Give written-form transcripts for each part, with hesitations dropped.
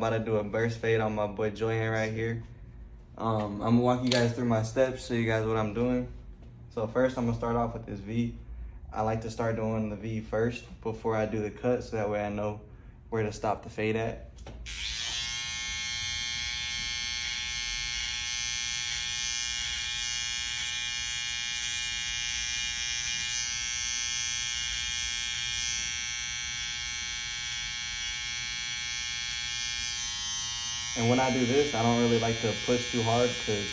about to do a burst fade on my boy Joyan right here. I'm gonna walk you guys through my steps, show you guys what I'm doing. So first I'm gonna start off with this V. I like to start doing the V first before I do the cut, so that way I know where to stop the fade at. And when I do this, I don't really like to push too hard because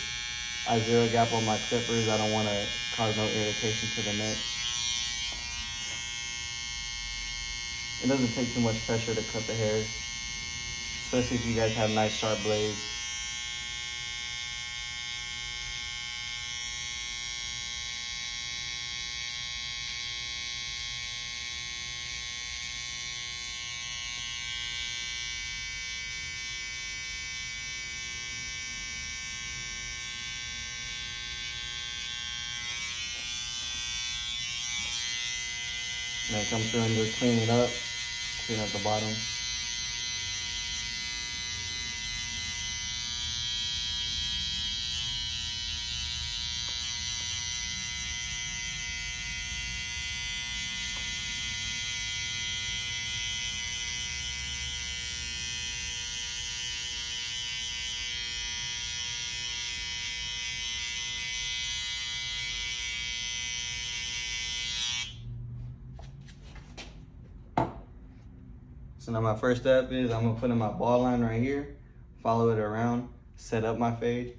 I zero gap on my clippers. I don't want to cause no irritation to the neck. It doesn't take too much pressure to cut the hair, especially if you guys have nice sharp blades. And then come through and just clean it up, clean up the bottom. So now my first step is I'm gonna put in my ball line right here, follow it around, set up my fade.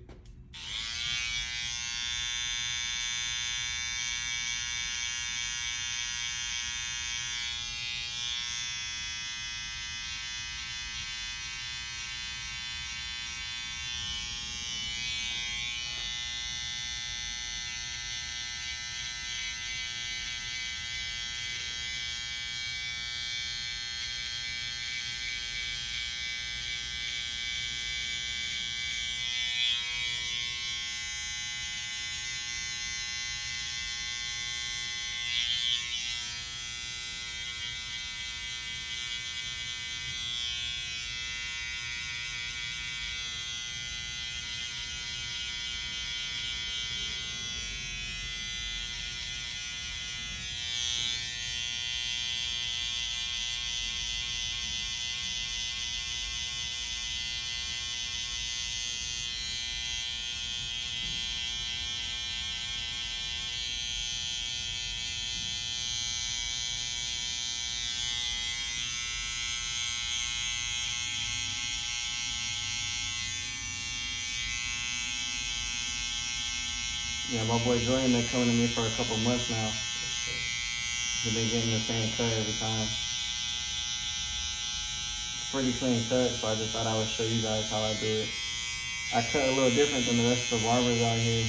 Yeah, my boy Joyan been coming to me for a couple months now. He's been getting the same cut every time. Pretty clean cut, so I just thought I would show you guys how I do it. I cut a little different than the rest of the barbers out here.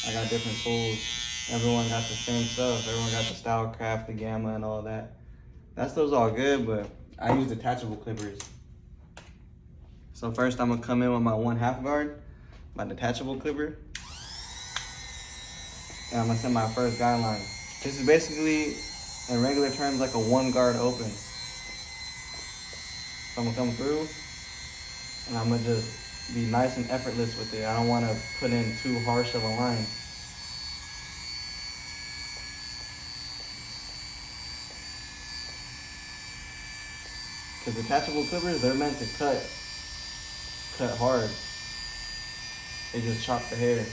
I got different tools. Everyone got the same stuff. Everyone got the Style Craft, the Gamma, and all that. That stuff's all good, but I use detachable clippers. So first I'm gonna come in with my 1/2 guard, my detachable clipper. And I'm gonna set my first guideline. This is basically, in regular terms, like a 1 guard open. So I'm gonna come through, and I'm gonna just be nice and effortless with it. I don't wanna put in too harsh of a line. Because detachable clippers, they're meant to cut hard. They just chop the hair.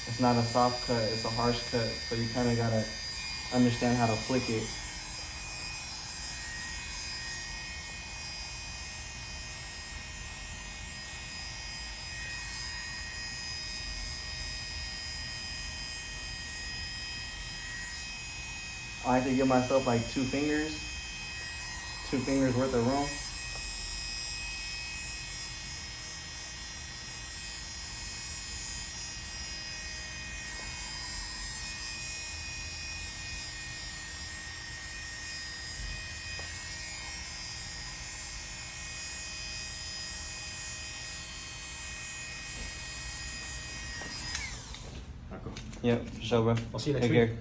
It's not a soft cut, it's a harsh cut, so you kind of gotta understand how to flick it. I like to give myself like 2 fingers worth of room. Cool. Yep, for sure, bro. I'll see you next Take week. care.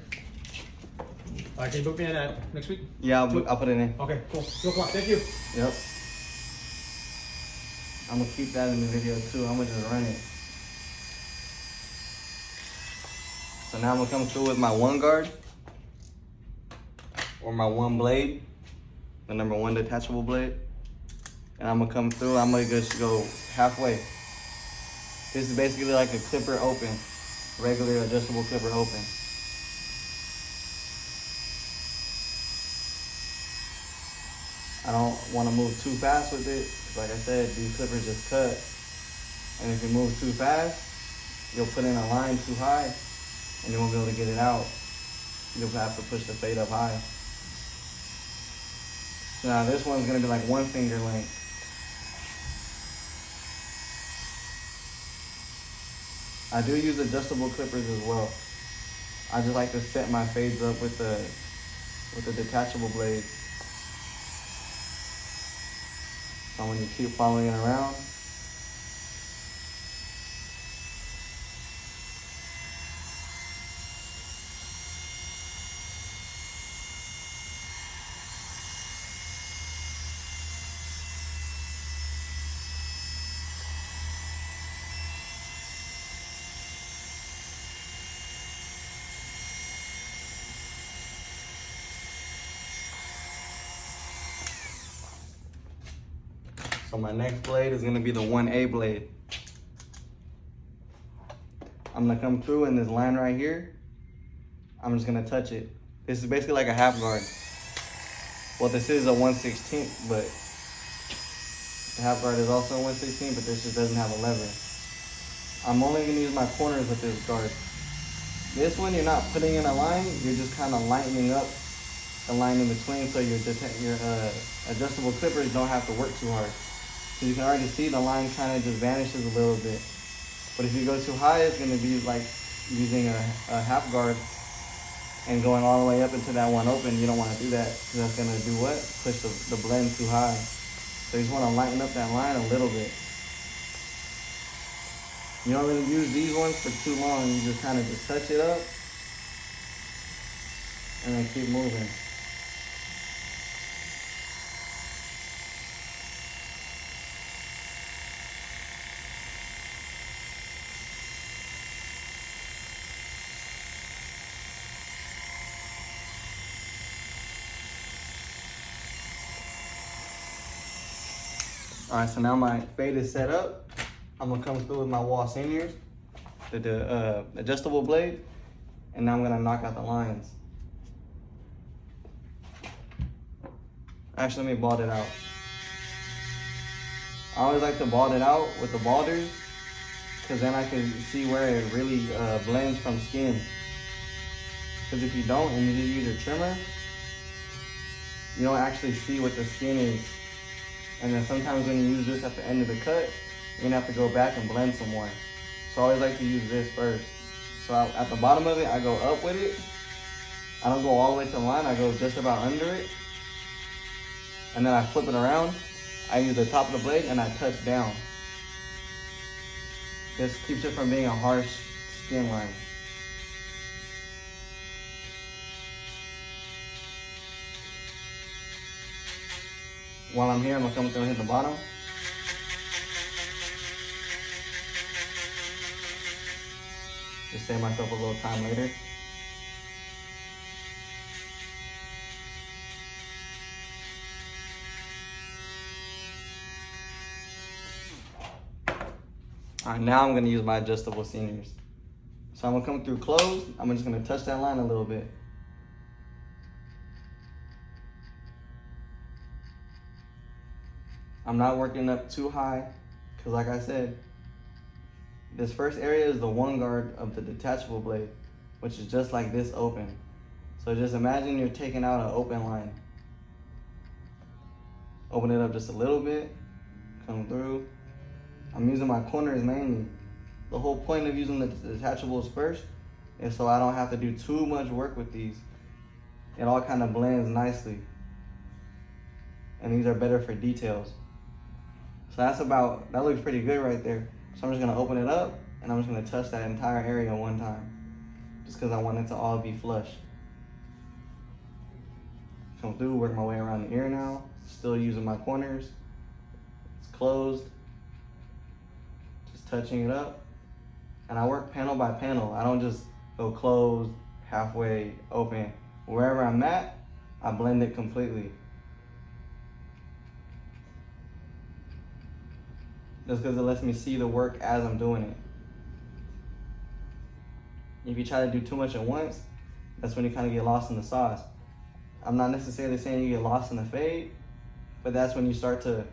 All right, can you book me in next week? Yeah, I'll put it in. Okay, cool. 2 o'clock. Thank you. Yep. I'm gonna keep that in the video too. I'm gonna just run it. So now I'm gonna come through with my one guard or my one blade, the number 1 detachable blade. And I'm gonna come through, I'm gonna just go halfway. This is basically like a clipper open, regular adjustable clipper open. I don't wanna move too fast with it. Like I said, these clippers just cut. And if you move too fast, you'll put in a line too high and you won't be able to get it out. You'll have to push the fade up high. So now this one's gonna be like 1 finger length. I do use adjustable clippers as well. I just like to set my fades up with the detachable blade. So when you keep following it around, so my next blade is gonna be the 1A blade. I'm gonna come through in this line right here. I'm just gonna touch it. This is basically like a half guard. Well, this is a 1/16, but the half guard is also a 1/16, but this just doesn't have a lever. I'm only gonna use my corners with this guard. This one, you're not putting in a line, you're just kind of lightening up the line in between so your adjustable clippers don't have to work too hard. So you can already see the line kind of just vanishes a little bit. But if you go too high, it's going to be like using a half guard and going all the way up into that one open. You don't want to do that because that's going to do what? Push the blend too high. So you just want to lighten up that line a little bit. You don't really use these ones for too long. You just kind of just touch it up and then keep moving. All right, so now my fade is set up. I'm gonna come through with my wall seniors, the adjustable blade, and now I'm gonna knock out the lines. Actually, let me bald it out. I always like to bald it out with the balders, because then I can see where it really blends from skin. Because if you don't and you just use your trimmer, you don't actually see what the skin is. And then sometimes when you use this at the end of the cut, you're gonna have to go back and blend some more. So I always like to use this first. So at the bottom of it, I go up with it. I don't go all the way to the line, I go just about under it. And then I flip it around. I use the top of the blade and I touch down. This keeps it from being a harsh skin line. While I'm here, I'm gonna come through and hit the bottom. Just save myself a little time later. All right, now I'm gonna use my adjustable seniors. So I'm gonna come through closed. I'm just gonna touch that line a little bit. I'm not working up too high, because like I said, this first area is the one guard of the detachable blade, which is just like this open. So just imagine you're taking out an open line. Open it up just a little bit, come through. I'm using my corners mainly. The whole point of using the detachables first is so I don't have to do too much work with these. It all kind of blends nicely. And these are better for details. So that looks pretty good right there. So I'm just gonna open it up and I'm just gonna touch that entire area one time. Just because I want it to all be flush. come through, work my way around the ear now. Still using my corners. It's closed. Just touching it up. And I work panel by panel. I don't just go closed, halfway open. Wherever I'm at, I blend it completely. Just because it lets me see the work as I'm doing it. If you try to do too much at once, that's when you kind of get lost in the sauce. I'm not necessarily saying you get lost in the fade, but that's when you start to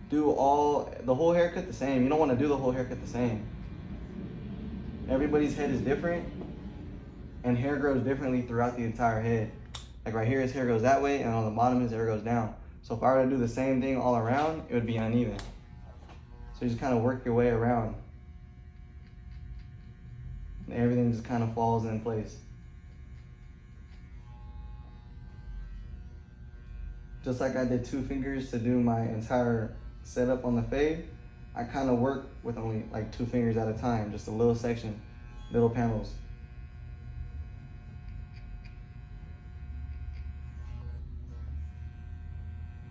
do the whole haircut the same. You don't want to do the whole haircut the same. Everybody's head is different, and hair grows differently throughout the entire head. Like right here, his hair goes that way, and on the bottom, his hair goes down. So if I were to do the same thing all around, it would be uneven. So you just kind of work your way around. And everything just kind of falls in place. Just like I did 2 fingers to do my entire setup on the fade, I kind of work with only like 2 fingers at a time, just a little section, little panels.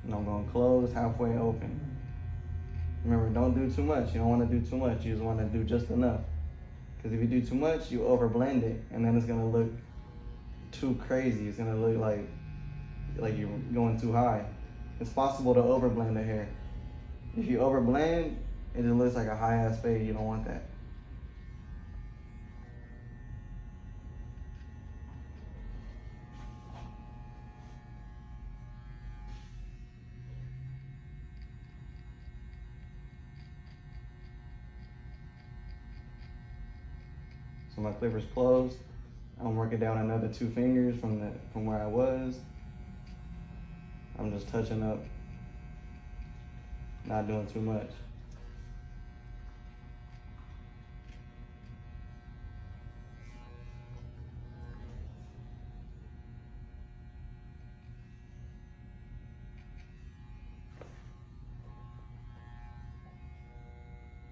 And I'm going closed, halfway open. Remember, don't do too much. You don't want to do too much. You just want to do just enough. Because if you do too much, you overblend it, and then it's going to look too crazy. It's going to look like you're going too high. It's possible to overblend the hair. If you overblend, it just looks like a high-ass fade. You don't want that. So my clipper's closed. I'm working down another 2 fingers from where I was. I'm just touching up, not doing too much.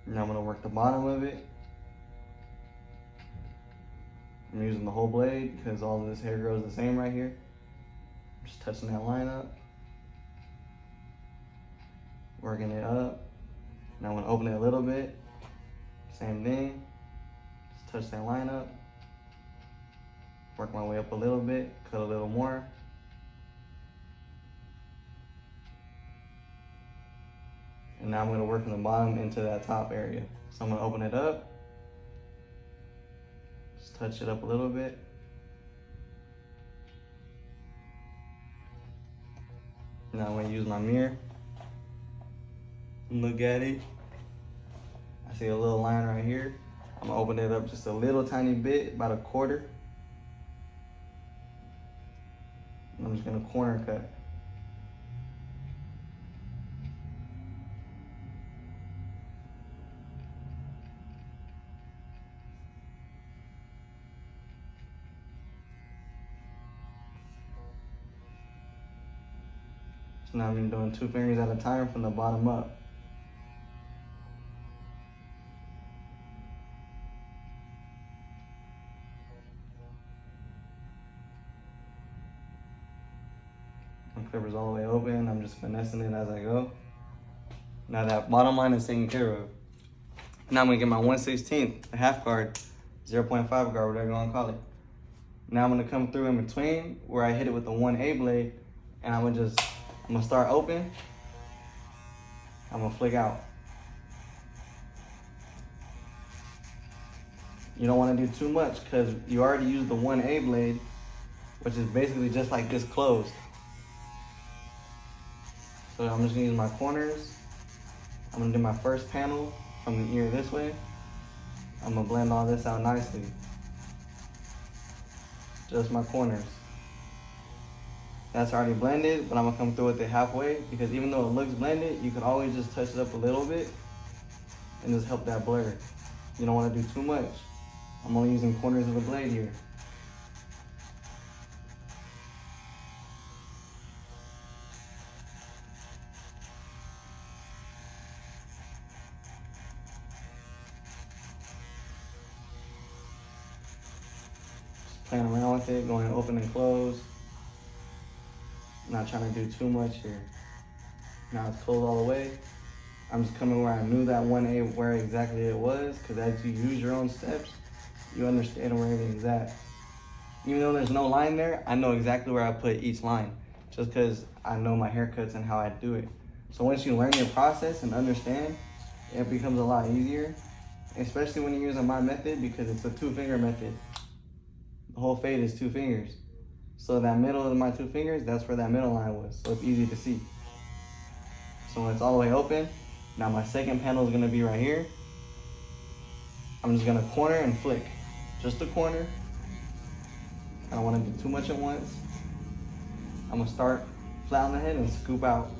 Now I'm gonna work the bottom of it. I'm using the whole blade because all of this hair grows the same right here. Just touching that line up. Working it up. Now I'm gonna open it a little bit. Same thing. Just touch that line up. Work my way up a little bit, cut a little more. And now I'm gonna work from the bottom into that top area. So I'm gonna open it up. Just touch it up a little bit. Now I'm gonna use my mirror. Look at it. I see a little line right here. I'm gonna open it up just a little tiny bit, about a quarter. And I'm just gonna corner cut. So now I'm doing 2 fingers at a time from the bottom up. My clipper's all the way open. I'm just finessing it as I go. Now that bottom line is taken care of. Now I'm gonna get my 1/16, a half guard, 0.5 guard, whatever you wanna call it. Now I'm gonna come through in between where I hit it with the 1A blade, and I'm gonna start open. I'm gonna flick out. You don't wanna do too much because you already used the 1A blade, which is basically just like this closed. So I'm just gonna use my corners. I'm gonna do my first panel from the ear this way. I'm gonna blend all this out nicely. Just my corners. That's already blended, but I'm gonna come through with it halfway because even though it looks blended, you can always just touch it up a little bit and just help that blur. You don't wanna do too much. I'm only using corners of the blade here. Just playing around with it, going open and close. I'm not trying to do too much here. Now it's closed all the way. I'm just coming where I knew that 1A, where exactly it was, because as you use your own steps, you understand where everything's at. Even though there's no line there, I know exactly where I put each line, just because I know my haircuts and how I do it. So once you learn your process and understand, it becomes a lot easier, especially when you're using my method, because it's a 2-finger method. The whole fade is 2 fingers. So that middle of my 2 fingers, that's where that middle line was, so it's easy to see. So when it's all the way open, now my second panel is gonna be right here. I'm just gonna corner and flick. Just a corner. I don't wanna do too much at once. I'm gonna start flat on the head and scoop out.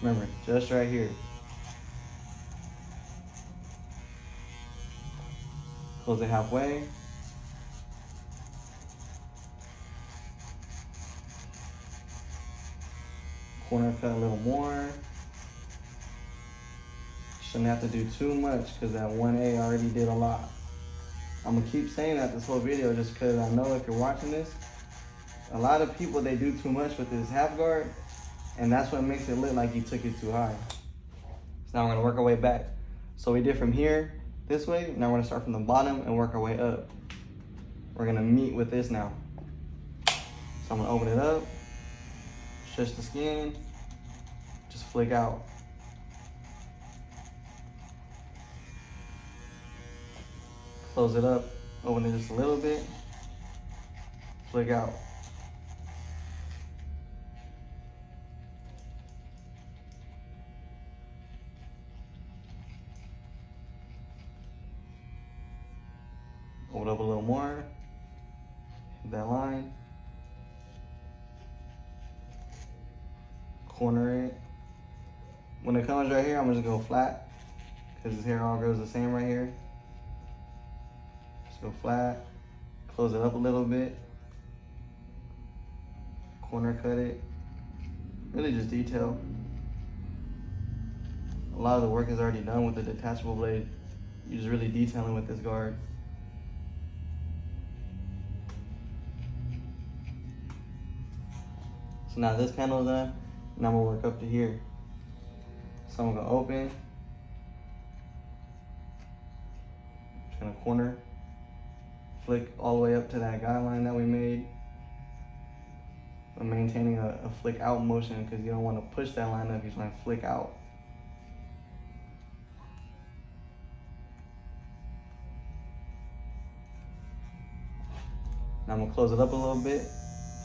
Remember, just right here. Close it halfway. Corner cut a little more. Shouldn't have to do too much because that 1A already did a lot. I'm gonna keep saying that this whole video just because I know if you're watching this, a lot of people, they do too much with this half guard, and that's what makes it look like you took it too high. So now we're gonna work our way back. So we did from here this way, now we're gonna start from the bottom and work our way up. We're gonna meet with this now. So I'm gonna open it up, stretch the skin, just flick out. Close it up, open it just a little bit, flick out. Open up a little more, hit that line, corner it. When it comes right here, I'm just gonna go flat, because his hair all goes the same right here. Just go flat, close it up a little bit, corner cut it, really just detail. A lot of the work is already done with the detachable blade. You're just really detailing with this guard. So now this panel is done, and I'm gonna work up to here. So I'm gonna open, just gonna corner, flick all the way up to that guideline that we made. I'm maintaining a flick out motion because you don't want to push that line up, you just want to flick out. Now I'm gonna close it up a little bit,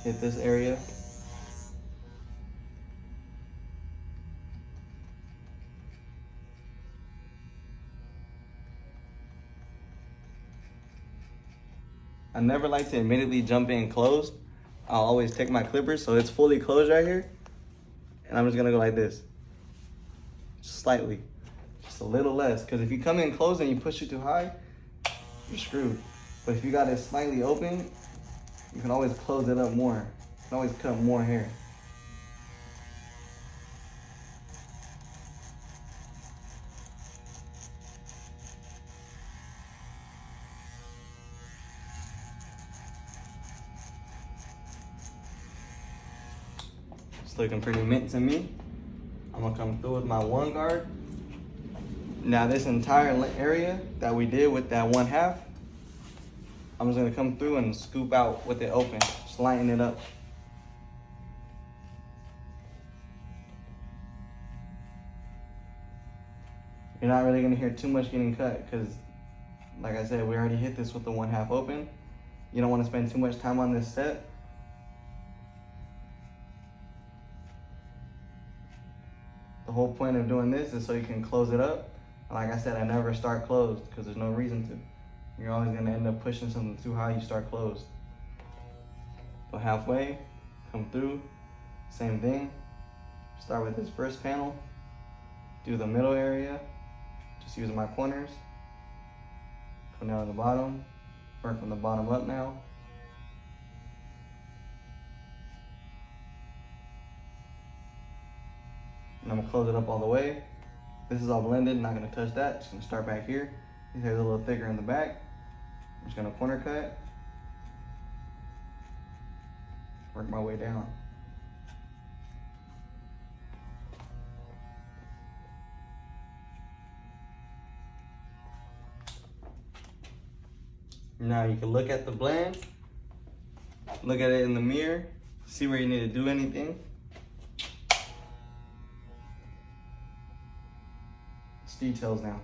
hit this area. I never like to immediately jump in closed. I'll always take my clippers so it's fully closed right here. And I'm just gonna go like this. Just slightly, just a little less. Because if you come in closed and you push it too high, you're screwed. But if you got it slightly open, you can always close it up more. You can always cut more hair. It's looking pretty mint to me. I'm gonna come through with my 1 guard. Now this entire area that we did with that 1/2, I'm just gonna come through and scoop out with it open, just lighten it up. You're not really gonna hear too much getting cut because, like I said, we already hit this with the 1/2 open. You don't wanna spend too much time on this step. The whole point of doing this is so you can close it up. And like I said, I never start closed because there's no reason to. You're always gonna end up pushing something too high, you start closed. Go halfway, come through, same thing. Start with this first panel, do the middle area, just using my corners. Come down to the bottom, work from the bottom up now. And I'm gonna close it up all the way. This is all blended, not gonna touch that. Just gonna start back here. These hairs are a little thicker in the back. I'm just gonna corner cut. Work my way down. Now you can look at the blend, look at it in the mirror, see where you need to do anything. It's details now.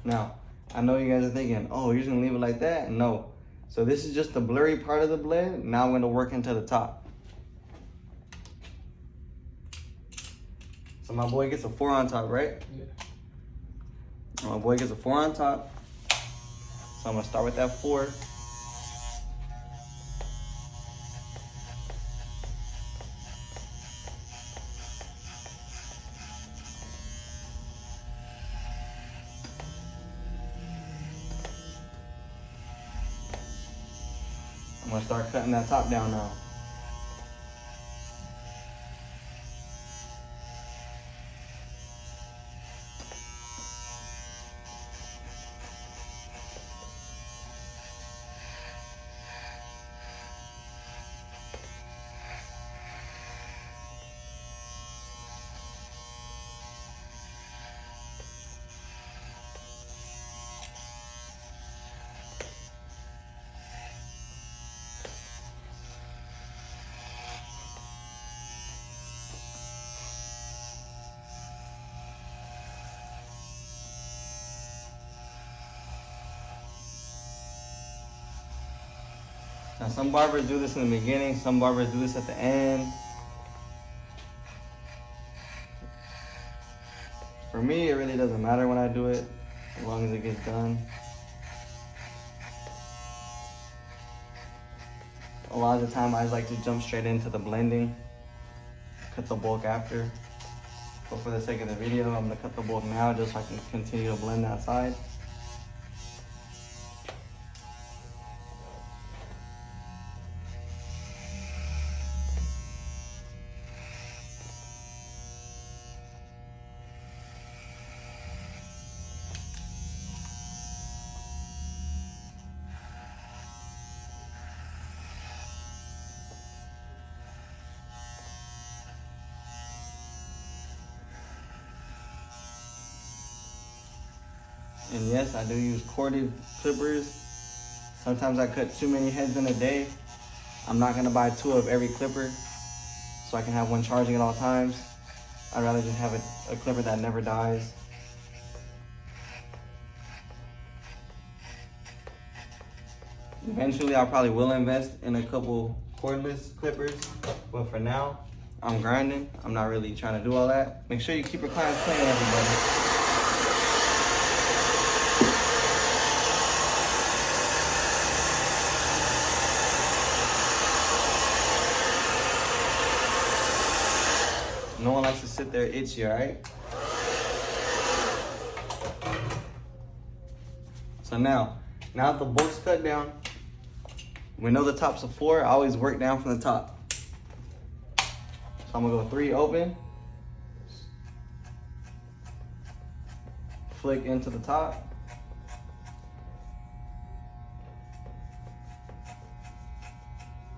Now, I know you guys are thinking, oh, you're just gonna leave it like that? No. So this is just the blurry part of the blend. Now I'm gonna work into the top. So my boy gets a 4 on top, right? Yeah. My boy gets a 4 on top. So I'm gonna start with that 4. I'm gonna start cutting that top down now. Now some barbers do this in the beginning, some barbers do this at the end. For me, it really doesn't matter when I do it, as long as it gets done. A lot of the time I just like to jump straight into the blending, cut the bulk after. But for the sake of the video, I'm gonna cut the bulk now just so I can continue to blend that side. And yes, I do use corded clippers. Sometimes I cut too many heads in a day. I'm not gonna buy 2 of every clipper so I can have one charging at all times. I'd rather just have a clipper that never dies. Eventually, I probably will invest in a couple cordless clippers, but for now, I'm grinding. I'm not really trying to do all that. Make sure you keep your clients clean, everybody. No one likes to sit there itchy, all right? So now that the bulk's cut down, we know the top's a 4, I always work down from the top. So I'm gonna go 3 open, flick into the top,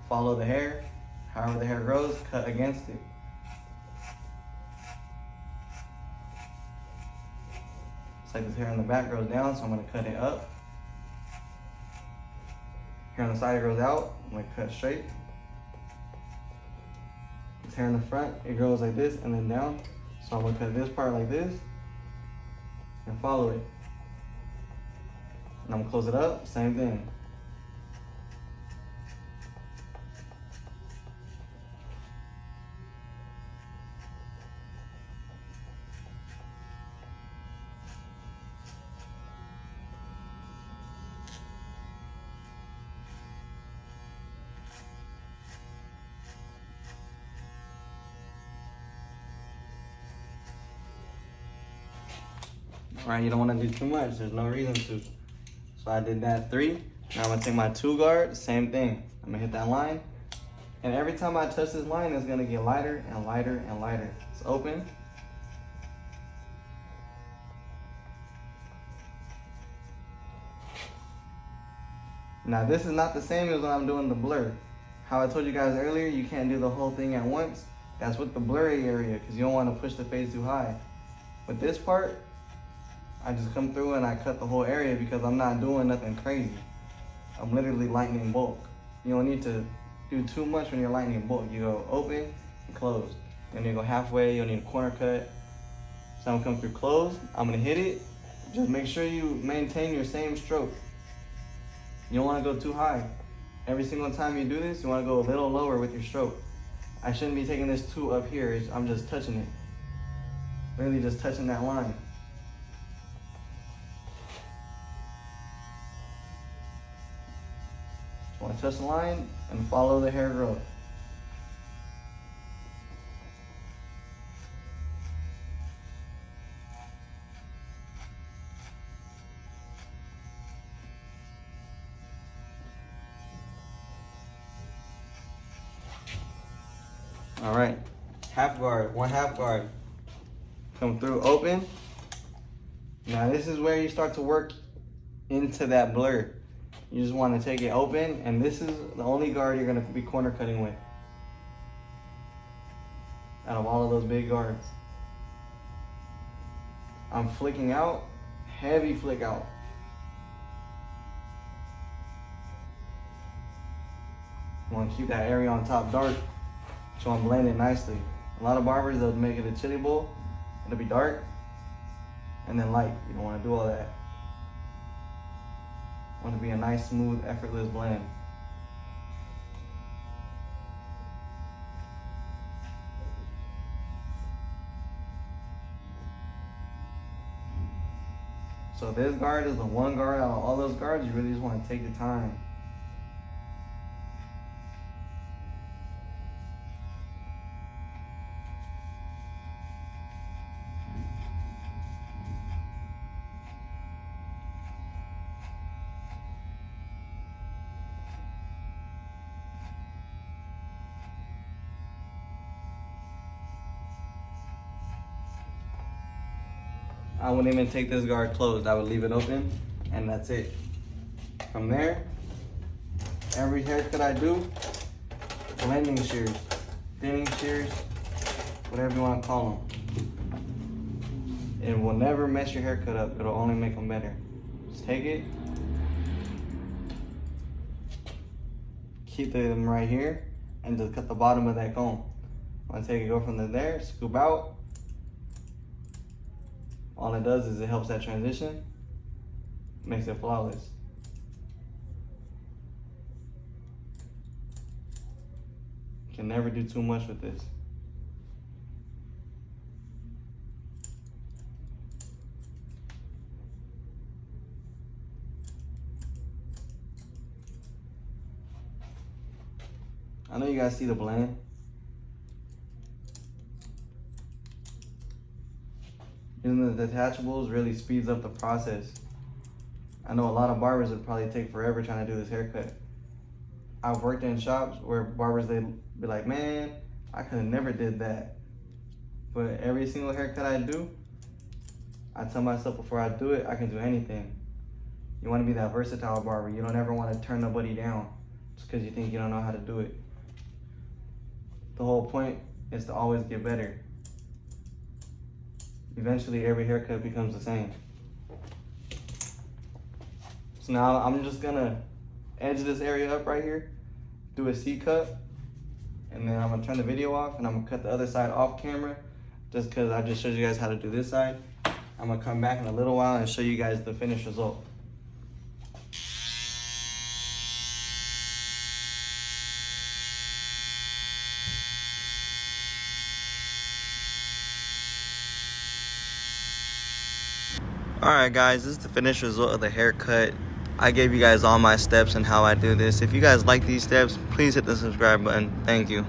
follow the hair, however the hair grows, cut against it. It's like this hair on the back grows down, so I'm gonna cut it up. Hair on the side grows out, I'm gonna cut straight. This hair in the front, it grows like this and then down. So I'm gonna cut this part like this and follow it. And I'm gonna close it up, same thing. right? You don't want to do too much. There's no reason to. So I did that 3. Now I'm gonna take my 2 guard, same thing. I'm gonna hit that line. And every time I touch this line, it's gonna get lighter and lighter and lighter. It's open. Now this is not the same as when I'm doing the blur. How I told you guys earlier, you can't do the whole thing at once. That's with the blurry area, because you don't want to push the fade too high. With this part, I just come through and I cut the whole area because I'm not doing nothing crazy. I'm literally lightening bulk. You don't need to do too much when you're lightening bulk. You go open and close. Then you go halfway, you'll need a corner cut. So I'm gonna come through close, I'm gonna hit it. Just make sure you maintain your same stroke. You don't wanna go too high. Every single time you do this, you wanna go a little lower with your stroke. I shouldn't be taking this 2 up here, I'm just touching it. Really just touching that line. Just wanna touch the line and follow the hair growth. All right, half guard, 1 half guard. Come through, open. Now this is where you start to work into that blur. You just want to take it open, and this is the only guard you're gonna be corner cutting with. Out of all of those big guards. I'm flicking out, heavy flick out. You want to keep that area on top dark. So I'm blending nicely. A lot of barbers, they'll make it a chili bowl. It'll be dark and then light. You don't want to do all that. You want to be a nice, smooth, effortless blend. So this guard is the 1 guard out of all those guards. You really just want to take your time. I wouldn't even take this guard closed. I would leave it open, and that's it. From there, every haircut I do, blending shears, thinning shears, whatever you want to call them. It will never mess your haircut up. It'll only make them better. Just take it, keep them right here, and just cut the bottom of that comb. I'm gonna take it, go from there, scoop out. All it does is it helps that transition, makes it flawless. You can never do too much with this. I know you guys see the blend. Using the detachables really speeds up the process. I know a lot of barbers would probably take forever trying to do this haircut. I've worked in shops where barbers, they'd be like, man, I could have never did that. But every single haircut I do, I tell myself before I do it, I can do anything. You want to be that versatile barber. You don't ever want to turn nobody down just because you think you don't know how to do it. The whole point is to always get better. Eventually, every haircut becomes the same. So now I'm just gonna edge this area up right here, do a C cut, and then I'm gonna turn the video off and I'm gonna cut the other side off camera just because I just showed you guys how to do this side. I'm gonna come back in a little while and show you guys the finished result. Alright guys, this is the finished result of the haircut. I gave you guys all my steps and how I do this. If you guys like these steps, please hit the subscribe button. Thank you.